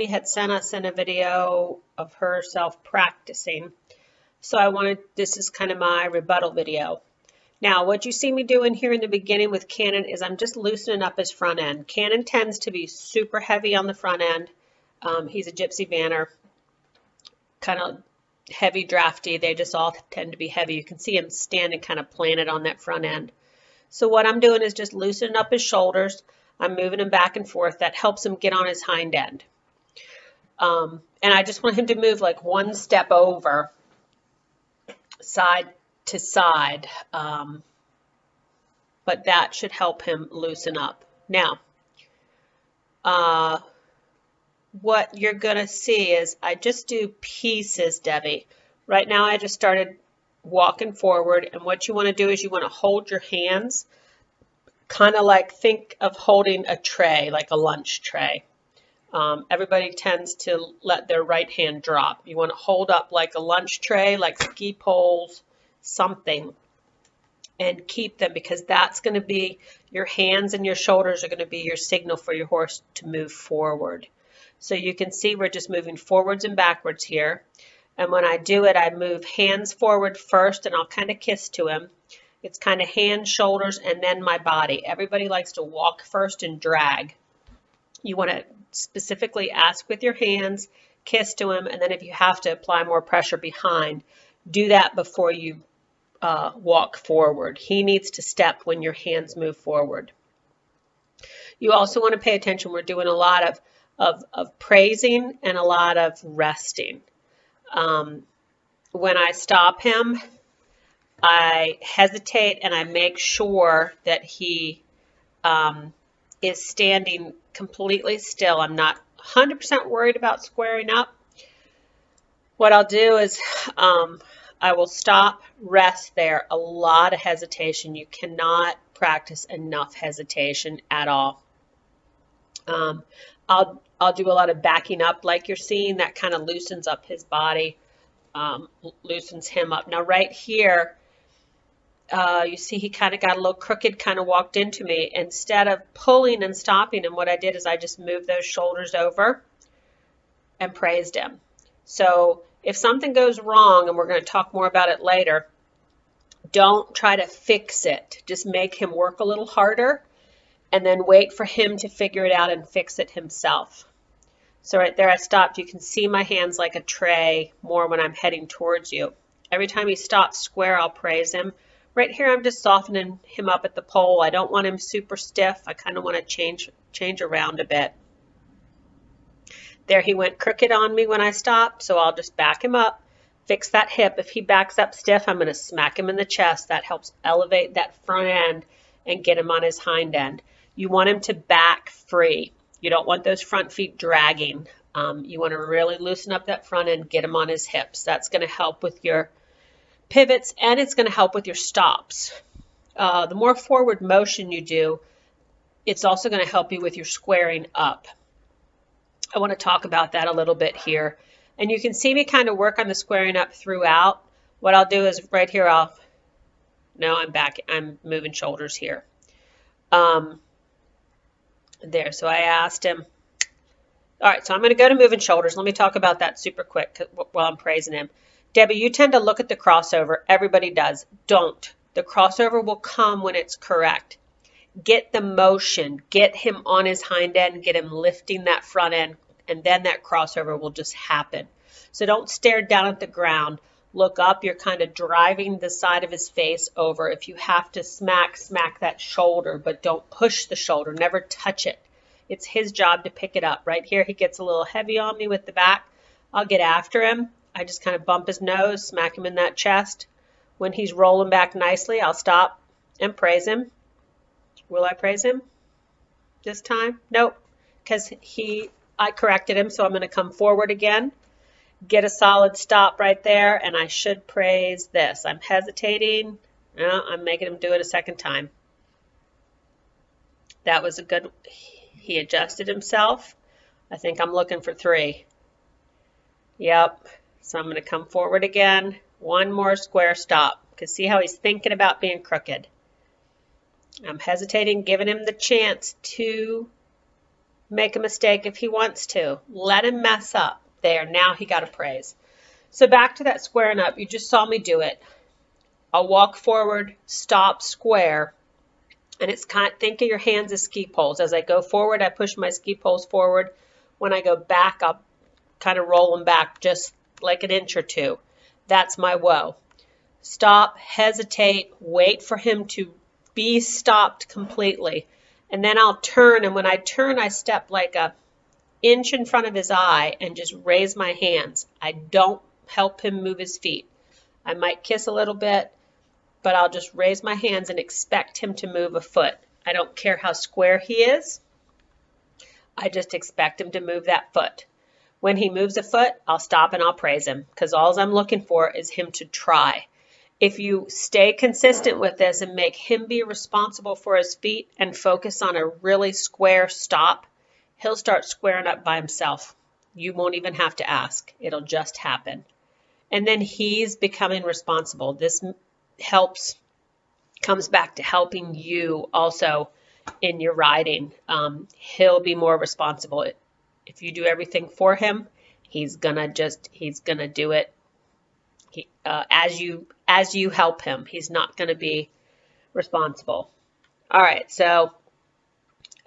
had sent us in a video of herself practicing. So I wanted, this is kind of my rebuttal video. Now, what you see me doing here in the beginning with Cannon is I'm just loosening up his front end. Cannon tends to be super heavy on the front end. He's a gypsy banner, kind of heavy, drafty. They just all tend to be heavy. You can see him standing kind of planted on that front end. So what I'm doing is just loosening up his shoulders. I'm moving him back and forth. That helps him get on his hind end. And I just want him to move like one step over, side to side. But that should help him loosen up. Now, what you're going to see is I just do pieces, Debbie. Right now I just started walking forward, and what you want to do is you want to hold your hands kind of like, think of holding a tray, like a lunch tray. Everybody tends to let their right hand drop. You want to hold up like a lunch tray, like ski poles, something, and keep them, because that's going to be, your hands and your shoulders are going to be your signal for your horse to move forward. So you can see we're just moving forwards and backwards here. And when I do it, I move hands forward first, and I'll kind of kiss to him. It's kind of hands, shoulders, and then my body. Everybody likes to walk first and drag. You want to specifically ask with your hands, kiss to him, and then if you have to apply more pressure behind, do that before you walk forward. He needs to step when your hands move forward. You also want to pay attention. We're doing a lot of praising and a lot of resting. When I stop him, I hesitate and I make sure that he is standing completely still. I'm not 100% worried about squaring up. What I'll do is I will stop, rest there. A lot of hesitation. You cannot practice enough hesitation at all. I'll do a lot of backing up like you're seeing. That kind of loosens up his body, loosens him up. Now right here, you see he kind of got a little crooked, kind of walked into me. Instead of pulling and stopping him, what I did is I just moved those shoulders over and praised him. So if something goes wrong, and we're going to talk more about it later, don't try to fix it. Just make him work a little harder and then wait for him to figure it out and fix it himself. So right there I stopped. You can see my hands like a tray more when I'm heading towards you. Every time he stops square, I'll praise him. Right here, I'm just softening him up at the pole. I don't want him super stiff. I kind of want to change around a bit. There, he went crooked on me when I stopped, so I'll just back him up, fix that hip. If he backs up stiff, I'm going to smack him in the chest. That helps elevate that front end and get him on his hind end. You want him to back free. You don't want those front feet dragging. You want to really loosen up that front end, get him on his hips. That's going to help with your pivots, and it's going to help with your stops. The more forward motion you do, it's also going to help you with your squaring up. I want to talk about that a little bit here. And you can see me kind of work on the squaring up throughout. What I'll do is right here, I'm back, I'm moving shoulders here. There, so I asked him. All right, so I'm going to go to moving shoulders. Let me talk about that super quick while I'm praising him. Debbie, you tend to look at the crossover. Everybody does. Don't. The crossover will come when it's correct. Get the motion. Get him on his hind end. Get him lifting that front end. And then that crossover will just happen. So don't stare down at the ground. Look up. You're kind of driving the side of his face over. If you have to smack that shoulder, but don't push the shoulder. Never touch it. It's his job to pick it up. Right here, he gets a little heavy on me with the back. I'll get after him. I just kind of bump his nose, smack him in that chest. When he's rolling back nicely, I'll stop and praise him. Will I praise him this time? Nope, because I corrected him, so I'm going to come forward again, get a solid stop right there, and I should praise this. I'm hesitating. No, I'm making him do it a second time. That was a good, he adjusted himself. I think I'm looking for 3. Yep. So I'm going to come forward again. One more square stop. Because see how he's thinking about being crooked. I'm hesitating, giving him the chance to make a mistake if he wants to. Let him mess up. There, now he got a praise. So back to that squaring up. You just saw me do it. I'll walk forward, stop, square, and it's think of your hands as ski poles. As I go forward, I push my ski poles forward. When I go back, I'll kind of roll them back just like an inch or two. That's my whoa. Stop, hesitate, wait for him to be stopped completely. And then I'll turn, and when I turn, I step like an inch in front of his eye and just raise my hands. I don't help him move his feet. I might kiss a little bit, but I'll just raise my hands and expect him to move a foot. I don't care how square he is. I just expect him to move that foot. When he moves a foot, I'll stop and I'll praise him, because all I'm looking for is him to try. If you stay consistent with this and make him be responsible for his feet and focus on a really square stop, he'll start squaring up by himself. You won't even have to ask. It'll just happen. And then he's becoming responsible. This comes back to helping you also in your riding. He'll be more responsible. If you do everything for him, he's gonna do it as you help him. He's not gonna be responsible. All right, so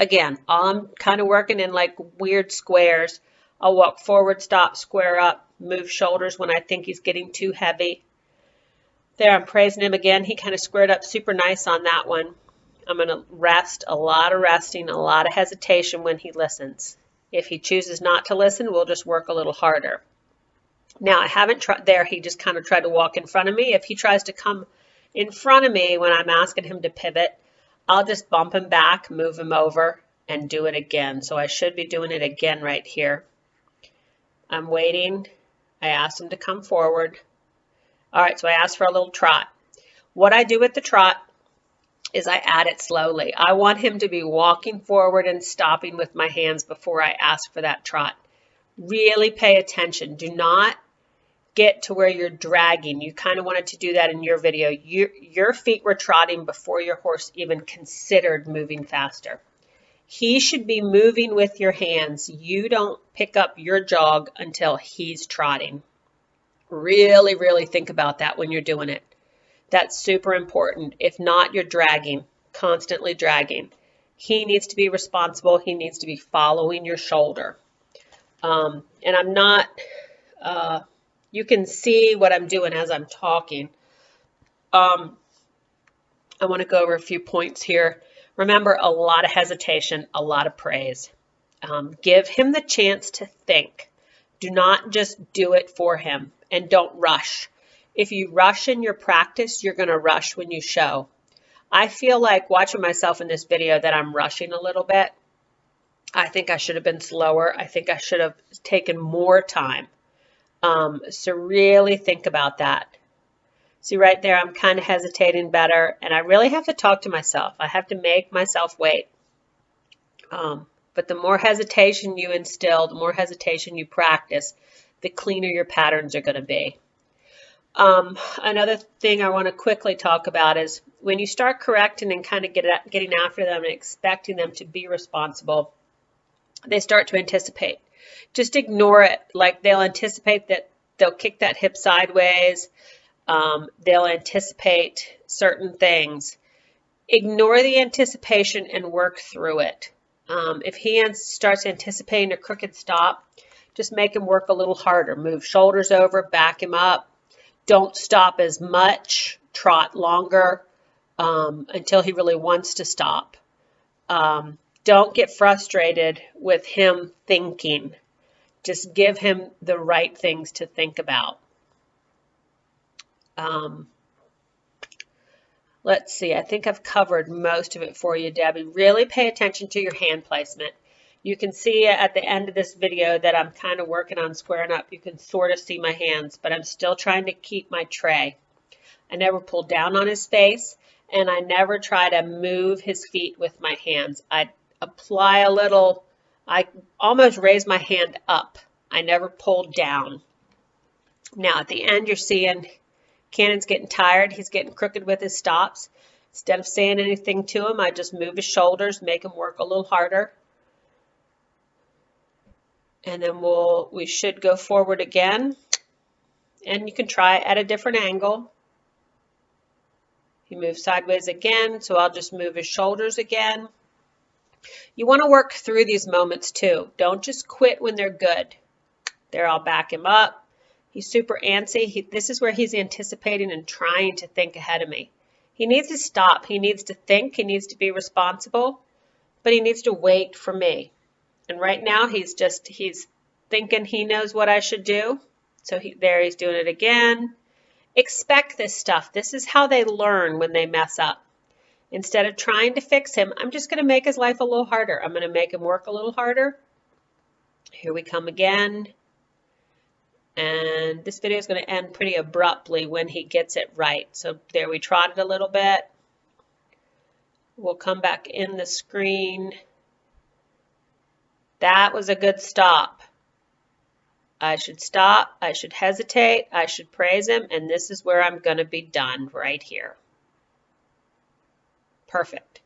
again, I'm kind of working in like weird squares. I'll walk forward, stop, square up, move shoulders when I think he's getting too heavy. There, I'm praising him again. He kind of squared up super nice on that one. I'm going to rest, a lot of resting, a lot of hesitation when he listens. If he chooses not to listen, we'll just work a little harder. Now, I haven't tried there. He just kind of tried to walk in front of me. If he tries to come in front of me when I'm asking him to pivot, I'll just bump him back, move him over, and do it again. So I should be doing it again right here. I'm waiting. I asked him to come forward. All right, so I asked for a little trot. What I do with the trot is I add it slowly. I want him to be walking forward and stopping with my hands before I ask for that trot. Really pay attention. Do not get to where you're dragging. You kind of wanted to do that in your video. Your feet were trotting before your horse even considered moving faster. He should be moving with your hands. You don't pick up your jog until he's trotting. Really, really think about that when you're doing it. That's super important. If not, you're dragging, constantly dragging. He needs to be responsible. He needs to be following your shoulder. And I'm not, you can see what I'm doing as I'm talking. I want to go over a few points here. Remember, a lot of hesitation, a lot of praise. Give him the chance to think. Do not just do it for him, and don't rush. If you rush in your practice, you're going to rush when you show. I feel like watching myself in this video that I'm rushing a little bit. I think I should have been slower. I think I should have taken more time. So really think about that. See right there, I'm kind of hesitating better, and I really have to talk to myself. I have to make myself wait. But the more hesitation you instill, the more hesitation you practice, the cleaner your patterns are going to be. Another thing I want to quickly talk about is when you start correcting and kind of getting after them and expecting them to be responsible, they start to anticipate. Just ignore it. Like they'll anticipate that they'll kick that hip sideways. They'll anticipate certain things. Ignore the anticipation and work through it. If he starts anticipating a crooked stop, just make him work a little harder. Move shoulders over, back him up. Don't stop as much. Trot longer until he really wants to stop. Don't get frustrated with him thinking. Just give him the right things to think about. Let's see, I think I've covered most of it for you, Debbie. Really pay attention to your hand placement. You can see at the end of this video that I'm kind of working on squaring up. You can sort of see my hands, but I'm still trying to keep my tray. I never pull down on his face, and I never try to move his feet with my hands. I apply a little, I almost raise my hand up. I never pull down. Now at the end, you're seeing Cannon's getting tired. He's getting crooked with his stops. Instead of saying anything to him, I just move his shoulders, make him work a little harder. And then we should go forward again. And you can try at a different angle. He moves sideways again, so I'll just move his shoulders again. You want to work through these moments too. Don't just quit when they're good. There, I'll back him up. He's super antsy. This is where he's anticipating and trying to think ahead of me. He needs to stop. He needs to think. He needs to be responsible, but he needs to wait for me. And right now he's thinking he knows what I should do. So he's doing it again. Expect this stuff. This is how they learn when they mess up. Instead of trying to fix him, I'm just going to make his life a little harder. I'm going to make him work a little harder. Here we come again. And this video is going to end pretty abruptly when he gets it right. So there, we trotted a little bit. We'll come back in the screen. That was a good stop. I should stop. I should hesitate. I should praise him. And this is where I'm going to be done right here. Perfect.